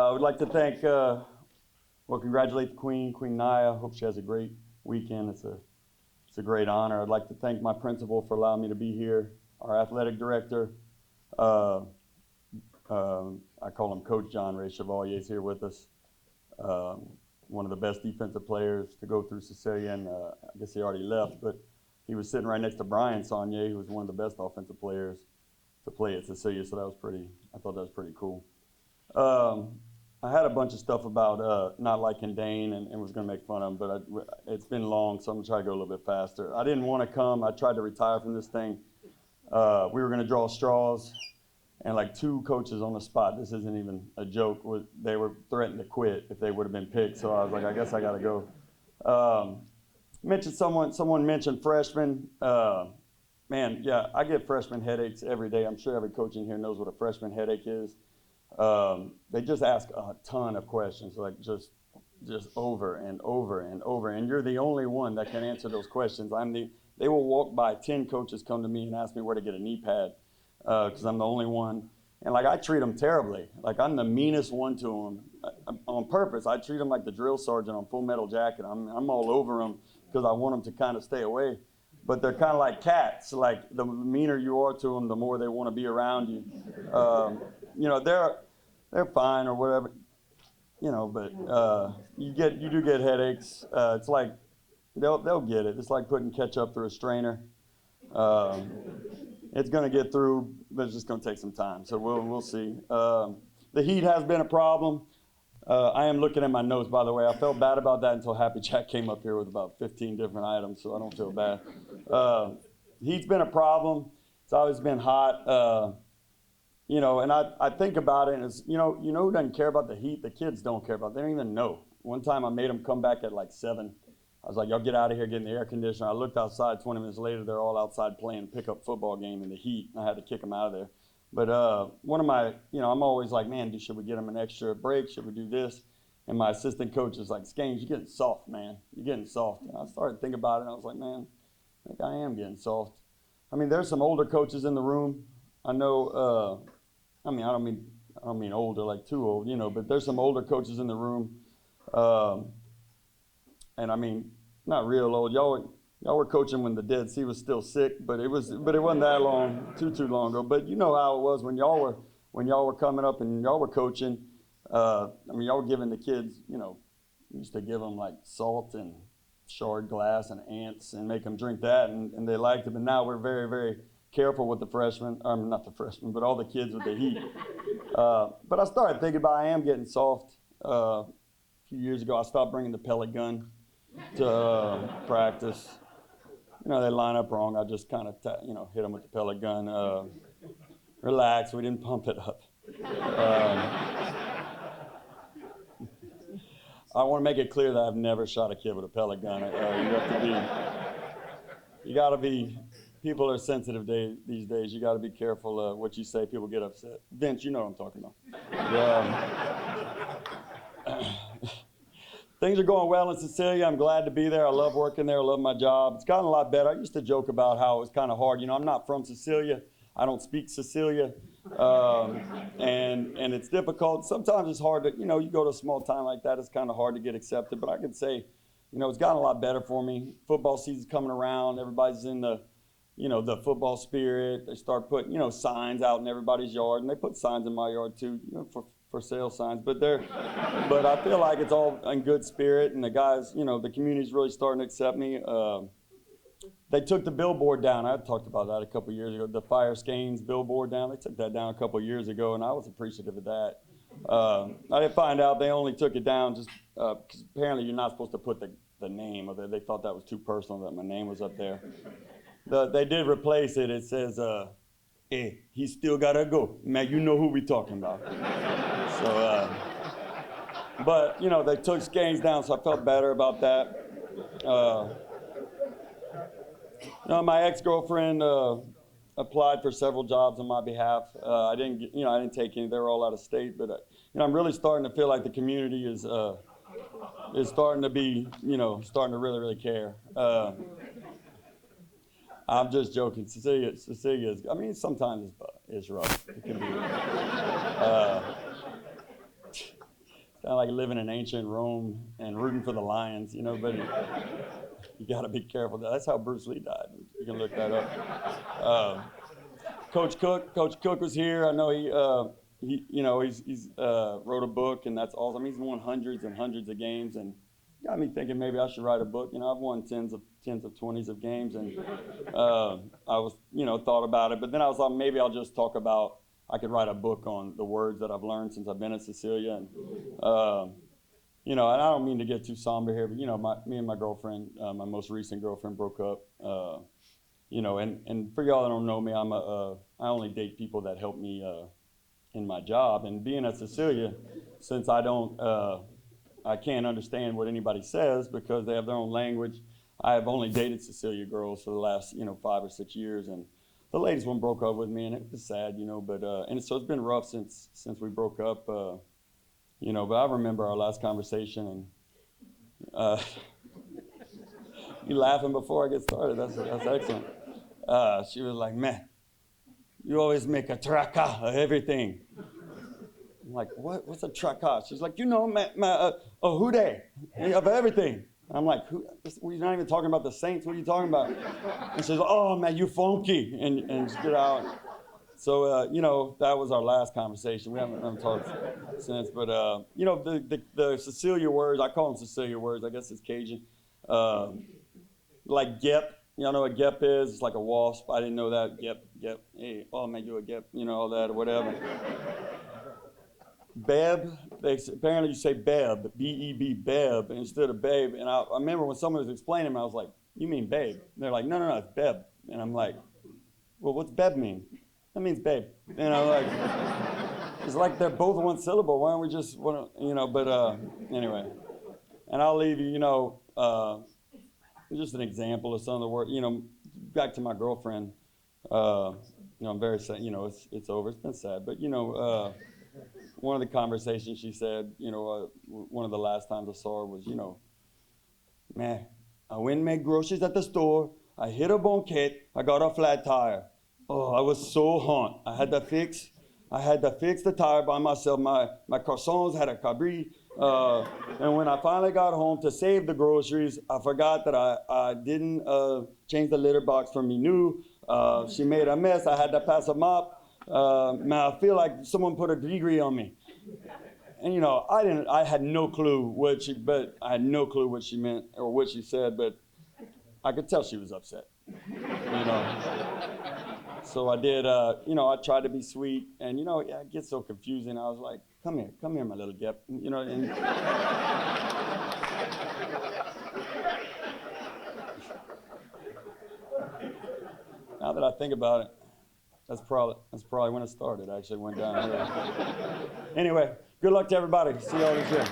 I would like to thank, congratulate the Queen Naya. Hope she has a great weekend. It's a great honor. I'd like to thank my principal for allowing me to be here, our athletic director. I call him Coach John Ray Chevalier is here with us. One of the best defensive players to go through Cecilia, and I guess he already left, but he was sitting right next to Brian Saunier, who was one of the best offensive players to play at Cecilia, so I thought that was pretty cool. I had a bunch of stuff about not liking Dane and was going to make fun of him, but it's been long, so I'm going to try to go a little bit faster. I didn't want to come. I tried to retire from this thing. We were going to draw straws, and like 2 coaches on the spot, this isn't even a joke, they were threatened to quit if they would have been picked, so I was like, I guess I got to go. Someone mentioned freshmen. Man, yeah, I get freshman headaches every day. I'm sure every coach in here knows what a freshman headache is. They just ask a ton of questions, like just over and over and over, and you're the only one that can answer those questions. They will walk by 10 coaches come to me and ask me where to get a knee pad, because I'm the only one. And like I treat them terribly. Like I'm the meanest one to them on purpose. I treat them like the drill sergeant on Full Metal Jacket. I'm all over them because I want them to kind of stay away. But they're kind of like cats. Like the meaner you are to them, the more they want to be around you. You know, they're fine or whatever, you know, but you do get headaches. It's like they'll get it. It's like putting ketchup through a strainer. It's going to get through, but it's just going to take some time. So we'll see. The heat has been a problem. I am looking at my notes, by the way. I felt bad about that until Happy Jack came up here with about 15 different items, so I don't feel bad. Heat's been a problem. It's always been hot. You know, and I think about it, and it's, you know who doesn't care about the heat? The kids don't care about it. They don't even know. One time I made them come back at like 7. I was like, y'all get out of here, get in the air conditioner. I looked outside, 20 minutes later, they're all outside playing pickup football game in the heat, and I had to kick them out of there. But one of my, I'm always like, man, should we get them an extra break? Should we do this? And my assistant coach is like, Skains, you're getting soft, man. You're getting soft. And I started thinking about it, and I was like, man, I think I am getting soft. I mean, there's some older coaches in the room. I know, I don't mean older, like too old, but there's some older coaches in the room. And I mean, not real old. Y'all were coaching when the Dead Sea was still sick, but it wasn't that long, too long ago. But you know how it was when y'all were coming up and y'all were coaching. I mean, y'all were giving the kids, we used to give them like salt and shard glass and ants and make them drink that, and they liked it. But now we're very, very careful with the freshmen, not the freshmen, but all the kids with the heat. But I started thinking about I am getting soft. A few years ago, I stopped bringing the pellet gun to practice. They line up wrong. I just kind of, hit them with the pellet gun. Relax, we didn't pump it up. I want to make it clear that I've never shot a kid with a pellet gun. People are sensitive these days. You got to be careful what you say. People get upset. Vince, you know what I'm talking about. Things are going well in Cecilia. I'm glad to be there. I love working there. I love my job. It's gotten a lot better. I used to joke about how it was kind of hard. I'm not from Cecilia. I don't speak Cecilia. And it's difficult. Sometimes it's hard to, you go to a small town like that, it's kind of hard to get accepted. But I could say, it's gotten a lot better for me. Football season's coming around. Everybody's in the football spirit. They start putting, signs out in everybody's yard, and they put signs in my yard too, for sale signs. But I feel like it's all in good spirit, and the guys, the community's really starting to accept me. They took the billboard down. I talked about that a couple of years ago. The Fire Skains billboard down. They took that down a couple of years ago, and I was appreciative of that. I didn't find out they only took it down just because apparently you're not supposed to put the name of it. They thought that was too personal that my name was up there. They did replace it. It says, hey, he still got to go. Man, you know who we talking about. So, but, they took Skains down, so I felt better about that. My ex-girlfriend applied for several jobs on my behalf. I didn't take any. They were all out of state. But, I'm really starting to feel like the community is starting to be, starting to really, really care. I'm just joking. Cecilia is, sometimes it's rough. It can be. kind of like living in ancient Rome and rooting for the Lions, but you got to be careful. That's how Bruce Lee died. You can look that up. Coach Cook was here. I know he's wrote a book, and that's awesome. He's won hundreds and hundreds of games, and got me thinking maybe I should write a book. I've won tens of 20s of games, and I was thought about it, but then I was like, maybe I'll just talk about. I could write a book on the words that I've learned since I've been at Cecilia, and and I don't mean to get too somber here, but me and my girlfriend, my most recent girlfriend, broke up. And for y'all that don't know me, I only date people that help me in my job. And being at Cecilia, since I can't understand what anybody says because they have their own language, I have only dated Cecilia girls for the last 5 or 6 years, and the latest one broke up with me, and it was sad, but and so it's been rough since we broke up, but I remember our last conversation, and you laughing before I get started? That's excellent. She was like, "Man, you always make a traka of everything." I'm like, "What? What's a traka?" She's like, a houday of everything. I'm like, we're not even talking about the Saints. What are you talking about? And she's like, "Oh man, you funky," and just get out. So that was our last conversation. We haven't talked since, but the Cecilia words, I call them Cecilia words. I guess it's Cajun. Like gep. Y'all know what gep is? It's like a wasp. I didn't know that. Gep. Hey, oh man, you a gep. All that or whatever. Beb, apparently you say beb, B-E-B, beb, instead of babe. And I remember when someone was explaining it, I was like, "You mean babe?" And they're like, no, it's beb. And I'm like, "Well, what's beb mean?" "That means babe." Like, it's like they're both one syllable. Why don't we just, but anyway. And I'll leave you, just an example of some of the work, back to my girlfriend. I'm very sad, it's over. It's been sad. But, one of the conversations she said, one of the last times I saw her was, "Man, I went and made groceries at the store. I hit a banquette. I got a flat tire. Oh, I was so hot. I had to fix the tire by myself. My croissants had a cabri. And when I finally got home to save the groceries, I forgot that I didn't change the litter box for me new. She made a mess. I had to pass a mop. Man, I feel like someone put a degree on me." And I had no clue what she meant or what she said, but I could tell she was upset. So I did, I tried to be sweet, and it gets so confusing. I was like, come here, my little gep, and now that I think about it, that's probably when it started. I actually went down here. Anyway, good luck to everybody. See y'all this year.